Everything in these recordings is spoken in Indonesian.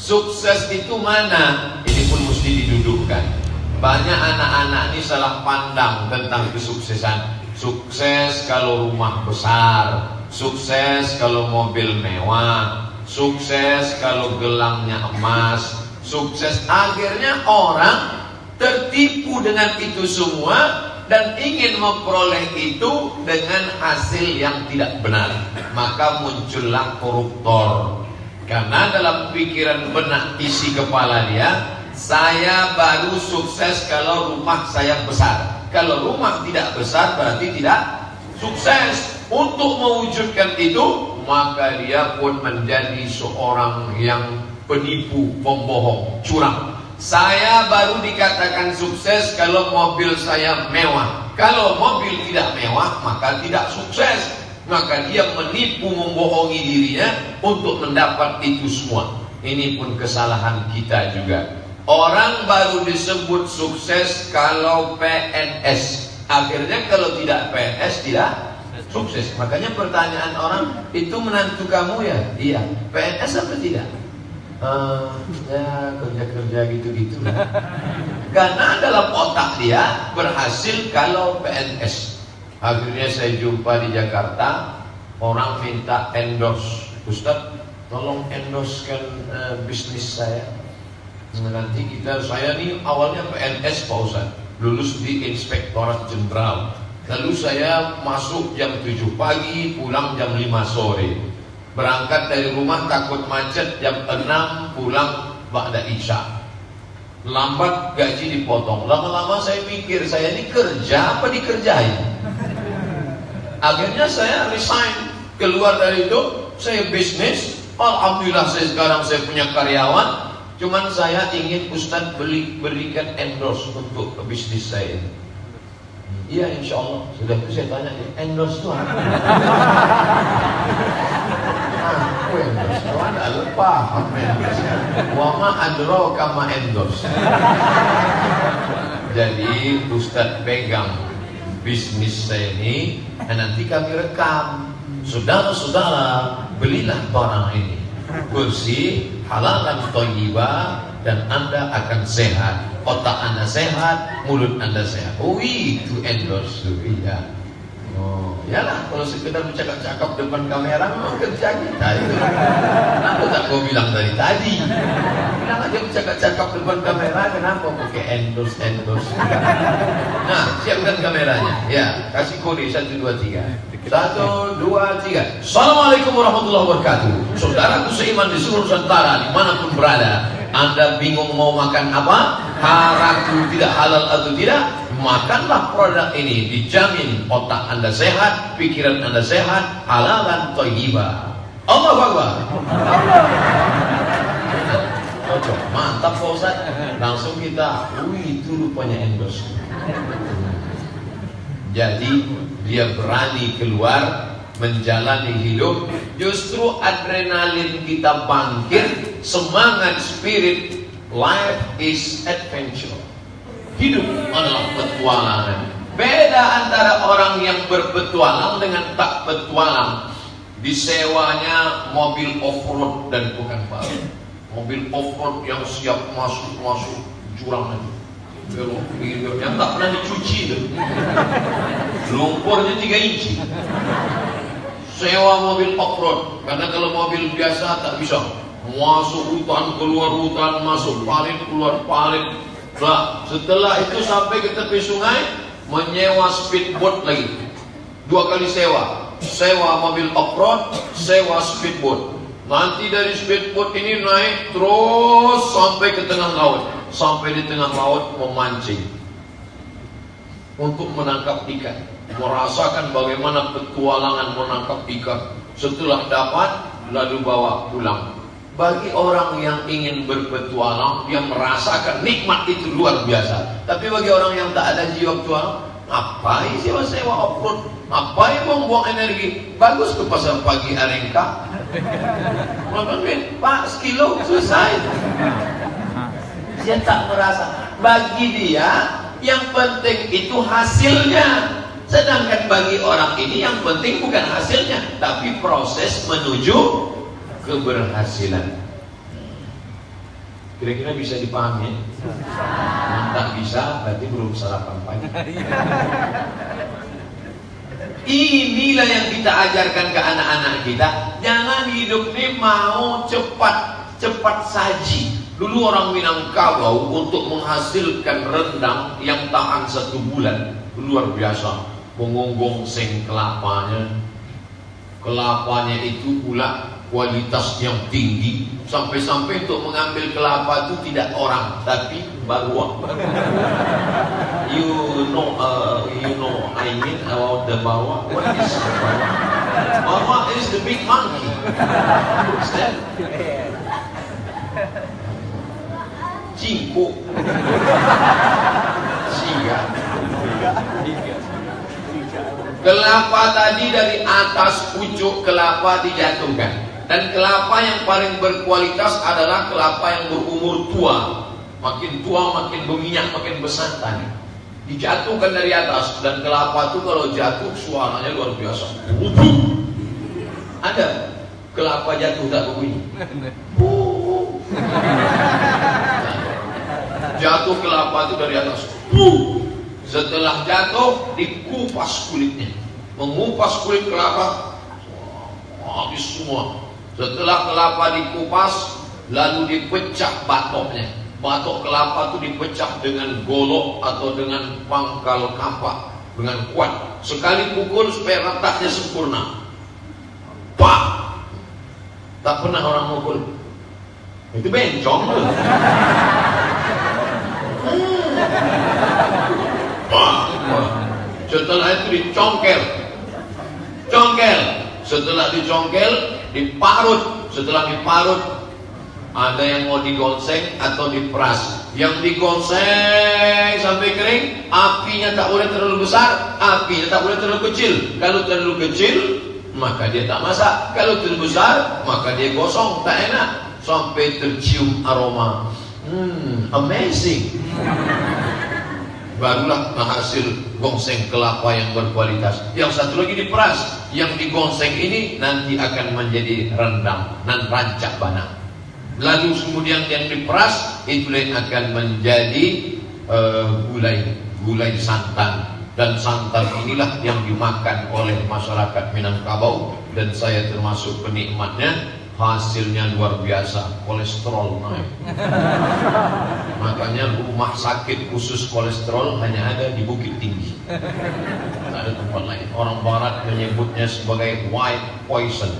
Sukses itu mana? Ini pun mesti didudukkan. Banyak anak-anak ini salah pandang tentang kesuksesan. Sukses kalau rumah besar, sukses kalau mobil mewah, sukses kalau gelangnya emas, sukses. Akhirnya orang tertipu dengan itu semua dan ingin memperoleh itu dengan hasil yang tidak benar. Maka muncullah koruptor. Karena dalam pikiran benak isi kepala dia, saya baru sukses kalau rumah saya besar. Kalau rumah tidak besar berarti tidak sukses. Untuk mewujudkan itu, maka dia pun menjadi seorang yang penipu, pembohong, curang. Saya baru dikatakan sukses kalau mobil saya mewah. Kalau mobil tidak mewah, maka tidak sukses. Maka dia menipu, membohongi dirinya untuk mendapat itu semua. Ini pun kesalahan kita juga. Orang baru disebut sukses kalau PNS. Akhirnya kalau tidak PNS tidak sukses. Makanya pertanyaan orang, itu menantu kamu ya? Iya. PNS apa tidak? Ya kerja-kerja gitu-gitu. Karena dalam otak dia berhasil kalau PNS. Akhirnya saya jumpa di Jakarta, orang minta endorse. Ustaz, tolong endorsekan bisnis saya. Nanti saya nih awalnya PNS Pak Ustaz, lulus di Inspektorat Jenderal. Lalu saya masuk jam 7 pagi, pulang jam 5 sore. Berangkat dari rumah takut macet, jam 6 pulang ba'da isya. Lambat gaji dipotong. Lama-lama saya pikir, saya ini kerja apa dikerjain? Akhirnya saya resign. Keluar dari itu, saya bisnis. Alhamdulillah sekarang saya punya karyawan. Cuman saya ingin Ustaz berikan endorse untuk bisnis saya. Iya insya Allah. Sudah itu saya tanya, endorse itu apa? Endorse itu ada lupa endorse. Wama adro kama endorse. Jadi Ustaz pegang bisnis saya ini, dan nanti kami rekam. Saudara-saudara, belilah barang ini, bersih, halal dan thayyibah, dan Anda akan sehat. Otak Anda sehat, mulut Anda sehat. Oh itu endorse tuh, iya. Oh, yalah kalau sekedar bercakap-cakap depan kamera memang kerja kita itu. Kenapa tak kau bilang dari tadi? Bilang aja bercakap-cakap depan kamera, kenapa pakai endorse? Nah, siapkan kameranya. Ya, kasih kode 1 2 3. 1 2 3. Assalamualaikum warahmatullahi wabarakatuh. Saudaraku seiman di seluruh Nusantara dimanapun berada, Anda bingung mau makan apa? Haraku tidak halal atau tidak? Makanlah produk ini, dijamin otak Anda sehat, pikiran Anda sehat, halal dan thayyibah. Allahu Akbar. Cocok, mantap Pak Ustaz. Langsung kita, itu rupanya endorse. Jadi dia berani keluar menjalani hidup. Justru adrenalin kita bangkit, semangat spirit. Life is adventure. Hidup adalah petualangan. Beda antara orang yang berpetualang dengan tak petualang. Disewanya mobil off-road dan bukan balik. Mobil off-road yang siap masuk jurang aja. Yang tak pernah dicuci itu. Lumpurnya 3 inci. Sewa mobil off-road. Karena kalau mobil biasa tak bisa. Masuk hutan, keluar hutan, masuk parit, keluar parit. Nah, setelah itu sampai ke tepi sungai, menyewa speedboat lagi. 2 kali sewa. Sewa mobil off-road, sewa speedboat. Nanti dari speedboat ini naik terus sampai ke tengah laut. Sampai di tengah laut memancing untuk menangkap ikan. Merasakan bagaimana petualangan menangkap ikan. Setelah dapat, lalu bawa pulang. Bagi orang yang ingin berpetualang, dia merasakan nikmat itu luar biasa. Tapi bagi orang yang tak ada jiwa petualang, ngapain sewa-sewa off-road? Ngapain buang-buang energi? Bagus ke pasar pagi Arengka. Pak, sekilo selesai. Dia tak merasa. Bagi dia, yang penting itu hasilnya. Sedangkan bagi orang ini yang penting bukan hasilnya, tapi proses menuju keberhasilan. Kira-kira bisa dipahami? Tak bisa, berarti belum sarapan pagi. Inilah yang kita ajarkan ke anak-anak kita. Jangan hidup ini mau cepat saji. Dulu orang Minangkabau untuk menghasilkan rendang yang tahan 1 bulan luar biasa. Mengonggong seng kelapanya. Kelapanya itu pula kualitas yang tinggi, sampai-sampai untuk mengambil kelapa itu tidak orang tapi barwa. You know I mean about the barwa. What is barwa? Barwa is the big monkey. What's that? Cingko. Singa. Kelapa tadi dari atas pucuk kelapa dijatuhkan. Dan kelapa yang paling berkualitas adalah kelapa yang berumur tua. Makin tua makin berminyak, makin bersantan. Dijatuhkan dari atas. Dan kelapa itu kalau jatuh suaranya luar biasa. Ada kelapa jatuh tak berbunyi. Jatuh kelapa itu dari atas. Setelah jatuh dikupas kulitnya. Mengupas kulit kelapa habis semua. Setelah kelapa dikupas, lalu dipecah batoknya. Batok kelapa itu dipecah dengan golok atau dengan pangkal kampak dengan kuat. Sekali pukul supaya retaknya sempurna. Pak, tak pernah orang mukul. Itu bencong. Pak, setelah itu dicongkel. Setelah dicongkel, diparut. Setelah diparut, ada yang mau digonseng atau diperas. Yang digonseng sampai kering, apinya tak boleh terlalu besar, apinya tak boleh terlalu kecil. Kalau terlalu kecil, maka dia tak masak. Kalau terlalu besar, maka dia gosong, tak enak. Sampai tercium aroma. Amazing. Barulah menghasil gongseng kelapa yang berkualitas. Yang satu lagi diperas. Yang digongseng ini nanti akan menjadi rendang dan rancak bana. Lalu kemudian yang diperas itulah yang akan menjadi gulai santan. Dan santan inilah yang dimakan oleh masyarakat Minangkabau. Dan saya termasuk penikmatnya. Hasilnya luar biasa, kolesterol naik. Makanya rumah sakit khusus kolesterol hanya ada di Bukit Tinggi. Tidak ada tempat lain. Orang barat menyebutnya sebagai white poison.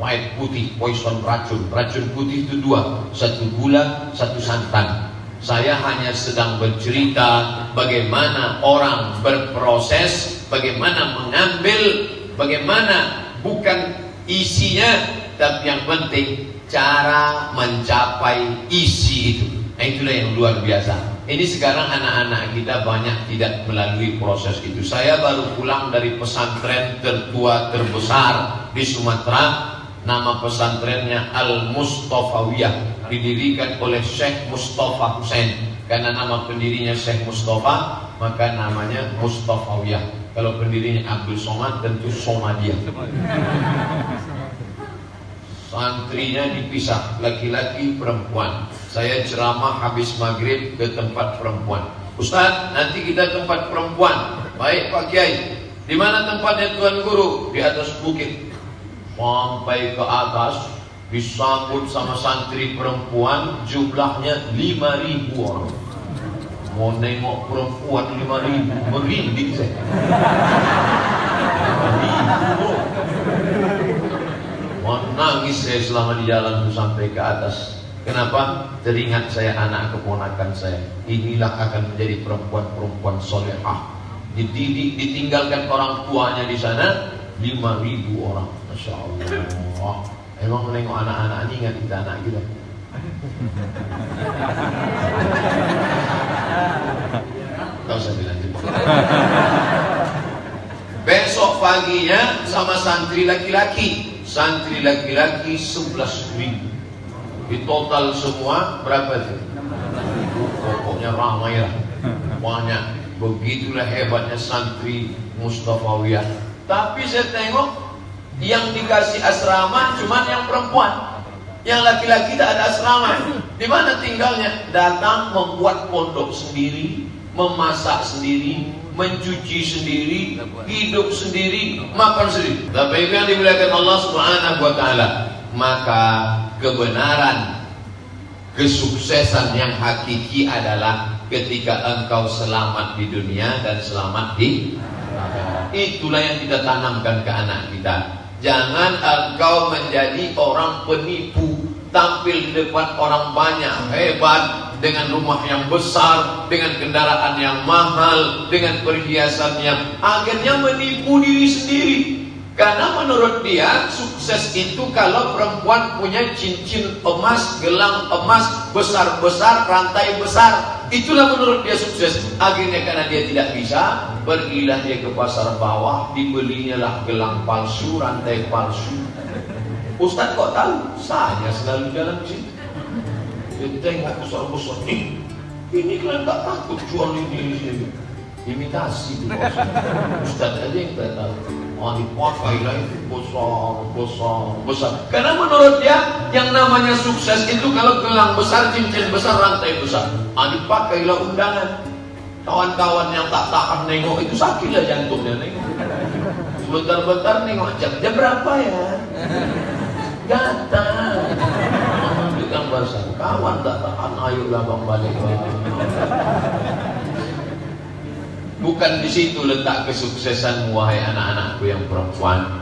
White putih, poison racun. Racun putih itu 2, 1 gula, 1 santan. Saya hanya sedang bercerita bagaimana orang berproses, bagaimana mengambil, bagaimana bukan isinya, tapi yang penting cara mencapai isi itu. Nah, itulah yang luar biasa. Ini sekarang anak-anak kita banyak tidak melalui proses itu. Saya baru pulang dari pesantren tertua terbesar di Sumatera. Nama pesantrennya Al-Mustafawiyah, didirikan oleh Syekh Mustafa Hussein. Karena nama pendirinya Syekh Mustafa, maka namanya Mustafawiyah. Kalau pendirinya Abdul Somad, tentu Somadiyah. Santrinya dipisah, laki-laki perempuan. Saya ceramah habis maghrib ke tempat perempuan. Ustaz, nanti kita tempat perempuan. Baik Pak Kiai. Di mana tempatnya Tuan Guru? Di atas bukit. Sampai ke atas, disambut sama santri perempuan, jumlahnya 5.000 orang. Mau nengok perempuan 5.000, merinding saya. 5.000. Menangis saya selama di jalan itu sampai ke atas. Kenapa? Teringat saya anak keponakan saya. Inilah akan menjadi perempuan-perempuan solehah. Dididik, ditinggalkan orang tuanya di sana. 5.000 orang. Masya Allah. Emang menengok anak-anak ini ingat kita anak kita. Gak usah dilanjut. Besok paginya sama santri laki-laki. Santri laki-laki 11.000. Di total semua berapa sih? Pokoknya ramai lah. Banyak. Begitulah hebatnya santri Mustafawiyah. Tapi saya tengok yang dikasih asrama cuma yang perempuan. Yang laki-laki tak ada asrama. Di mana tinggalnya? Datang membuat pondok sendiri, memasak sendiri, mencuci sendiri, hidup sendiri, makan sendiri. Tapi yang dimuliakan Allah Subhanahu wa taala, maka kebenaran, kesuksesan yang hakiki adalah ketika engkau selamat di dunia dan selamat di akhirat. Itulah yang kita tanamkan ke anak kita. Jangan engkau menjadi orang penipu, tampil di depan orang banyak, hebat, dengan rumah yang besar, dengan kendaraan yang mahal, dengan perhiasan yang akhirnya menipu diri sendiri. Karena menurut dia sukses itu kalau perempuan punya cincin emas, gelang emas besar-besar, rantai besar. Itulah menurut dia sukses. Akhirnya karena dia tidak bisa, pergilah dia ke pasar bawah, dibelinya lah gelang palsu, rantai palsu. Ustaz kok tahu? Saya selalu jalan di situ. Dia tengok besar-besar. Ini kalian tak takut jual ini. Imitasi itu. Ustaz aja yang tak tahu. Dipakailah itu besar. Karena menurut dia yang namanya sukses itu kalau gelang besar, cincin besar, rantai besar. Dipakailah undangan. Kawan-kawan yang tak tahan nengok itu sakitlah jantungnya nengok. Sebentar-bentar nengok jam berapa ya? Gatal. Dengan bahasa kawan tak tahan, ayolah bang balik. Bukan di situ letak kesuksesan wahai anak-anakku yang perempuan.